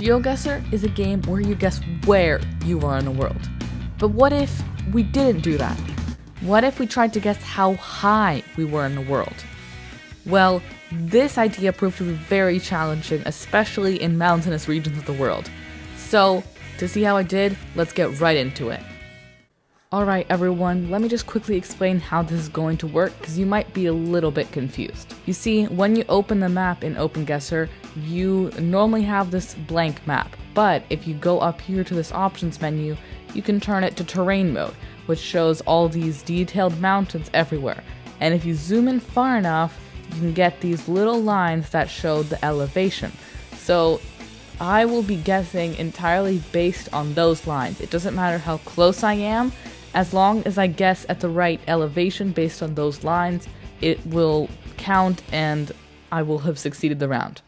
Geoguessr is a game where you guess where you are in the world. But what if we didn't do that? What if we tried to guess how high we were in the world? Well, this idea proved to be very challenging, especially in mountainous regions of the world. So, to see how I did, let's get right into it. Alright everyone, let me just quickly explain how this is going to work because you might be a little bit confused. You see, when you open the map in Openguessr, you normally have this blank map, but if you go up here to this options menu, you can turn it to terrain mode, which shows all these detailed mountains everywhere. And if you zoom in far enough, you can get these little lines that show the elevation. So I will be guessing entirely based on those lines. It doesn't matter how close I am, as long as I guess at the right elevation based on those lines, it will count and I will have succeeded the round.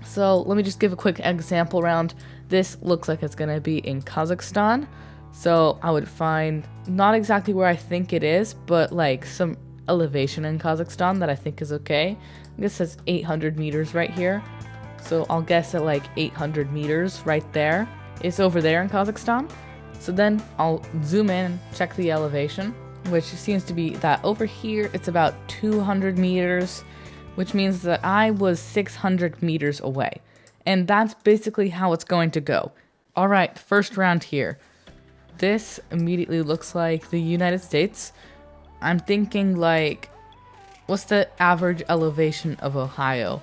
So let me just give a quick example round. This looks like it's going to be in Kazakhstan. So I would find not exactly where I think it is, but like some elevation in Kazakhstan that I think is okay. I guess it says 800 meters right here. So I'll guess at like 800 meters right there. It's over there in Kazakhstan. So then I'll zoom in and check the elevation, which seems to be that over here it's about 200 meters, which means that I was 600 meters away. And that's basically how it's going to go. Alright, first round here. This immediately looks like the United States. I'm thinking like, what's the average elevation of Ohio?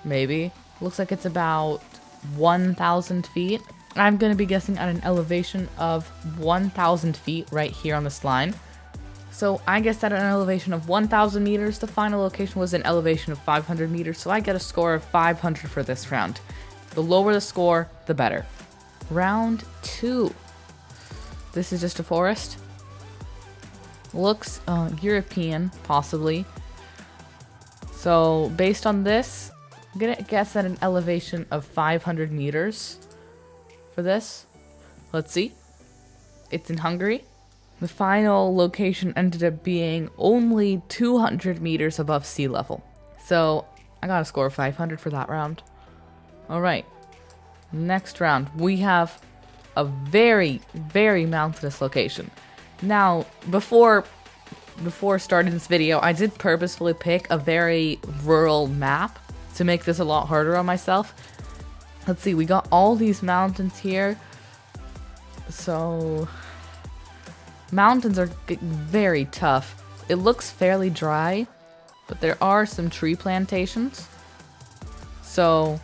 Maybe. Looks like it's about 1,000 feet. I'm going to be guessing at an elevation of 1,000 feet right here on this line. So I guessed at an elevation of 1,000 meters. The final location was an elevation of 500 meters. So I get a score of 500 for this round. The lower the score, the better. Round 2. This is just a forest. Looks European, possibly. So based on this, I'm going to guess at an elevation of 500 meters. For this, let's see. It's in Hungary. The final location ended up being only 200 meters above sea level. So I got a score of 500 for that round. Alright, next round we have a very, very mountainous location. Now, before starting this video, I did purposefully pick a very rural map to make this a lot harder on myself. Let's see, we got all these mountains here. So, mountains are very tough. It looks fairly dry, but there are some tree plantations. So,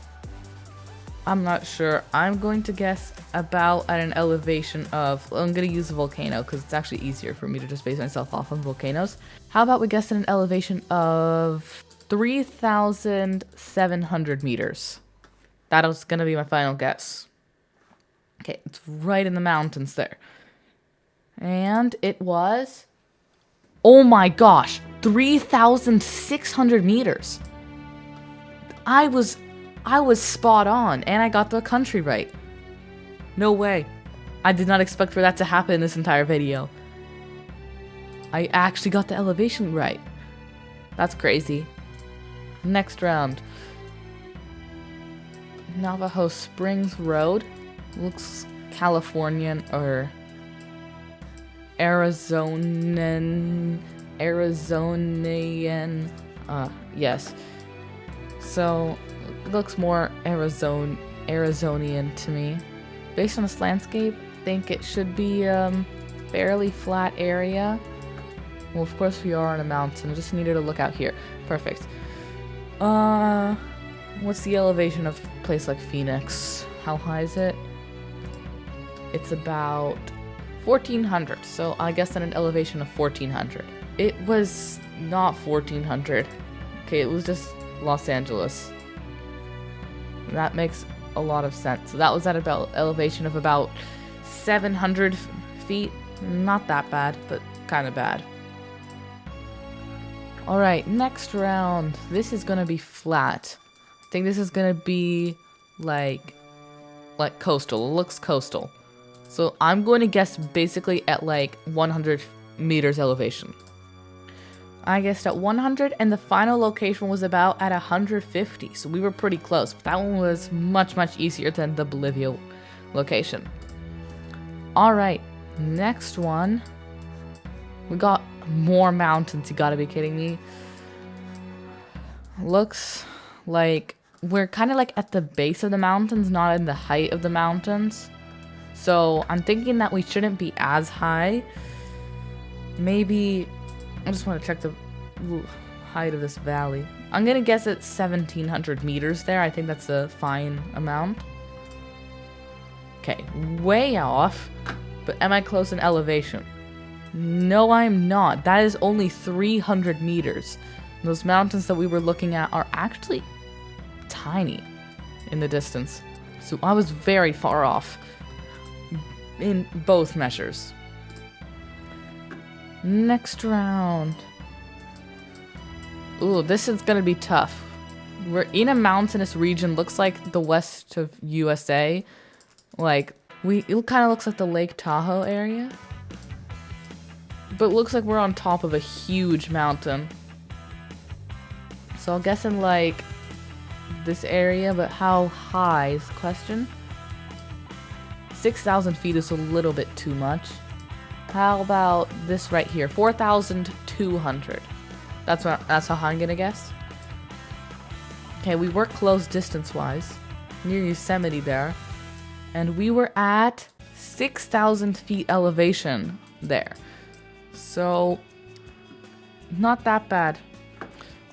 I'm not sure. I'm going to guess about at an elevation of, I'm going to use a volcano because it's actually easier for me to just base myself off on volcanoes. How about we guess at an elevation of 3,700 meters? That was going to be my final guess. Okay, it's right in the mountains there. And it was, oh my gosh, 3,600 meters. I was spot on, and I got the country right. No way. I did not expect for that to happen in this entire video. I actually got the elevation right. That's crazy. Next round. Navajo Springs Road. Looks Californian or Arizonian. Yes. So, it looks more Arizonian to me. Based on this landscape, I think it should be fairly flat area. Well, of course we are on a mountain. I just needed to look out here. Perfect. What's the elevation of a place like Phoenix? How high is it? It's about 1,400. So I guess at an elevation of 1,400. It was not 1,400. Okay, it was just Los Angeles. That makes a lot of sense. So that was at about elevation of about 700 feet. Not that bad, but kind of bad. Alright, next round. This is gonna be flat. I think this is gonna be like coastal. It looks coastal. So I'm going to guess basically at like 100 meters elevation. I guessed at 100, and the final location was about at 150, so we were pretty close. But that one was much, much easier than the Bolivia location. Alright, next one. We got more mountains, you gotta be kidding me. Looks like we're kind of like at the base of the mountains, not in the height of the mountains. So I'm thinking that we shouldn't be as high. Maybe, I just want to check the height of this valley. I'm gonna guess it's 1700 meters there. I think that's a fine amount. Okay, way off. But am I close in elevation? No, I'm not. That is only 300 meters. Those mountains that we were looking at are actually tiny in the distance. So I was very far off in both measures. Next round. Ooh, this is gonna be tough. We're in a mountainous region, looks like the west of USA. Like, it kind of looks like the Lake Tahoe area. But it looks like we're on top of a huge mountain. So I'll guess in like this area, but how high is the question? 6,000 feet is a little bit too much. How about this right here? 4,200. That's how high I'm gonna guess. Okay, we were close distance-wise, near Yosemite there, and we were at 6,000 feet elevation there. So, not that bad.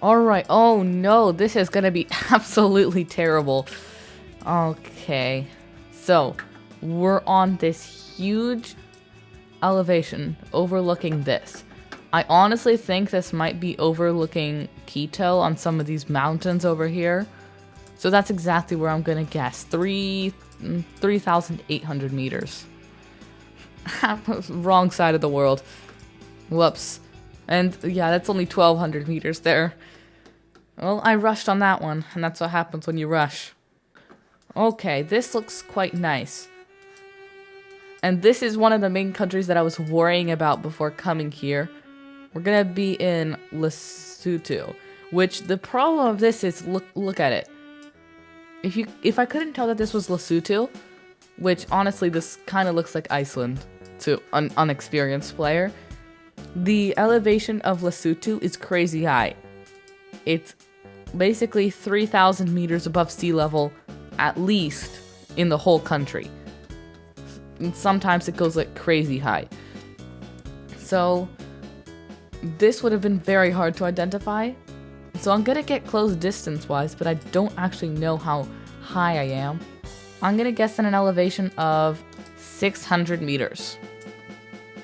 Alright, oh no, this is gonna be absolutely terrible. Okay, so, we're on this huge elevation overlooking this. I honestly think this might be overlooking Quito on some of these mountains over here. So that's exactly where I'm gonna guess. 3,800 meters. Wrong side of the world. Whoops. And yeah, that's only 1,200 meters there. Well, I rushed on that one, and that's what happens when you rush. Okay, this looks quite nice. And this is one of the main countries that I was worrying about before coming here. We're gonna be in Lesotho, which the problem of this is, look at it. If I couldn't tell that this was Lesotho, which honestly this kind of looks like Iceland to an unexperienced player, the elevation of Lesotho is crazy high. It's basically 3,000 meters above sea level, at least in the whole country. And sometimes it goes like crazy high. So this would have been very hard to identify. So I'm gonna get close distance wise, but I don't actually know how high I am. I'm gonna guess at an elevation of 600 meters.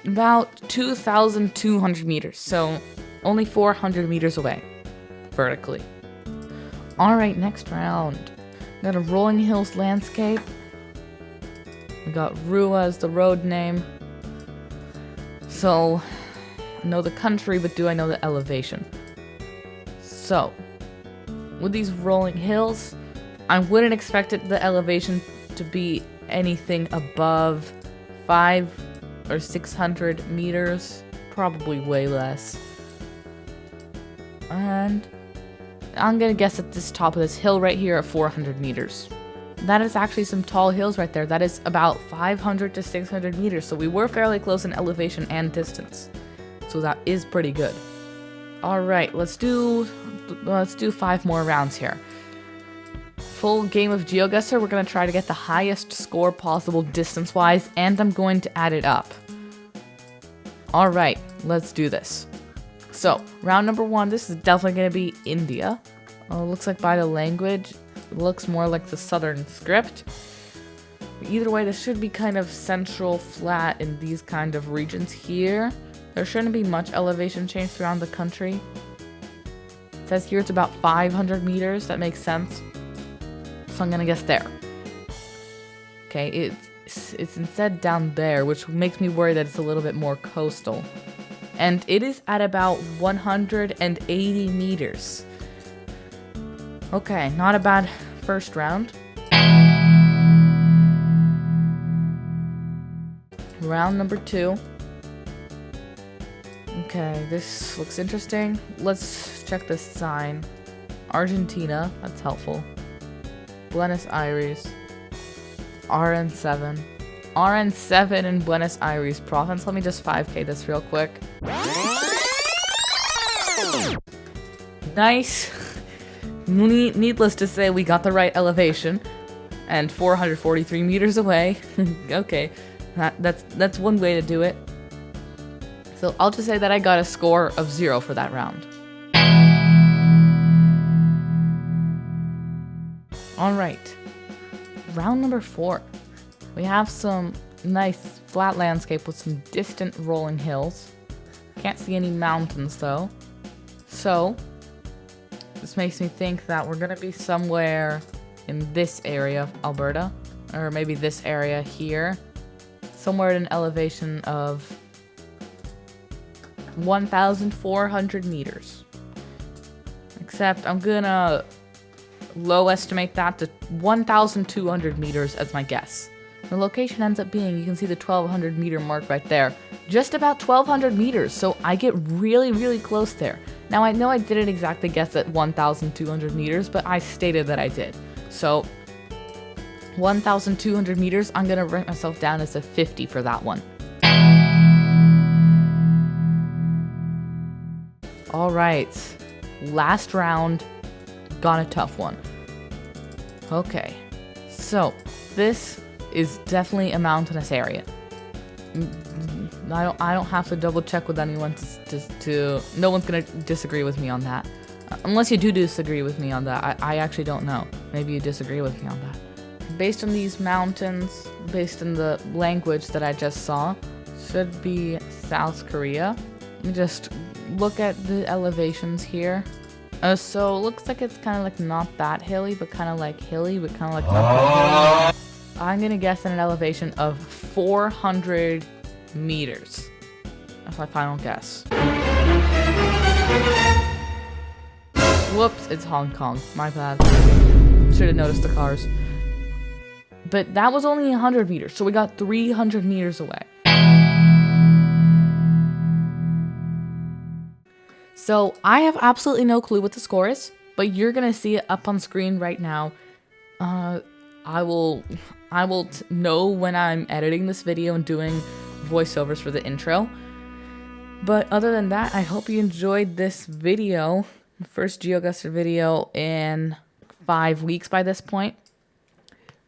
About 2,200 meters, so only 400 meters away, vertically. Alright, next round. Got a rolling hills landscape. We got Rua as the road name. So, I know the country, but do I know the elevation? So, with these rolling hills, I wouldn't expect the elevation to be anything above 500 or 600 meters. Probably way less. And I'm gonna guess at this top of this hill right here at 400 meters. That is actually some tall hills right there. That is about 500 to 600 meters. So we were fairly close in elevation and distance. So that is pretty good. All right, let's do 5 more rounds here. Full game of Geoguessr. We're gonna try to get the highest score possible distance-wise, and I'm going to add it up. All right, let's do this. So round number 1. This is definitely gonna be India. Looks like by the language, it looks more like the southern script. Either way, this should be kind of central, flat in these kind of regions here. There shouldn't be much elevation change around the country. It says here it's about 500 meters. That makes sense. So I'm gonna guess there. Okay, it's instead down there, which makes me worry that it's a little bit more coastal. And it is at about 180 meters. Okay, not a bad first round. Round number 2. Okay, this looks interesting. Let's check this sign. Argentina, that's helpful. Buenos Aires. RN7. RN7 in Buenos Aires province. Let me just 5K this real quick. Nice. Needless to say, we got the right elevation. And 443 meters away. Okay, that's one way to do it. So I'll just say that I got a score of 0 for that round. Alright, round number 4. We have some nice flat landscape with some distant rolling hills. Can't see any mountains though. So, this makes me think that we're gonna be somewhere in this area of Alberta, or maybe this area here. Somewhere at an elevation of 1,400 meters. Except I'm gonna low estimate that to 1,200 meters as my guess. The location ends up being, you can see the 1,200 meter mark right there. Just about 1,200 meters, so I get really, really close there. Now I know I didn't exactly guess at 1,200 meters, but I stated that I did. So 1,200 meters, I'm gonna rank myself down as a 50 for that one. All right, last round, got a tough one. Okay, so this is definitely a mountainous area. I don't have to double check with anyone to no one's gonna disagree with me on that. Unless you do disagree with me on that, I actually don't know. Maybe you disagree with me on that. Based on these mountains, based on the language that I just saw, should be South Korea. Let me just look at the elevations here. So it looks like it's kind of like not that hilly, but kind of like hilly, but kind of like not that hilly. I'm gonna guess at an elevation of 400 meters. That's my final guess. Whoops, it's Hong Kong. My bad. Should have noticed the cars. But that was only 100 meters, so we got 300 meters away. So I have absolutely no clue what the score is, but you're gonna see it up on screen right now. I will know when I'm editing this video and doing voiceovers for the intro. But other than that, I hope you enjoyed this video. The first Geoguessr video in 5 weeks by this point.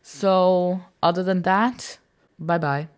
So other than that, bye bye.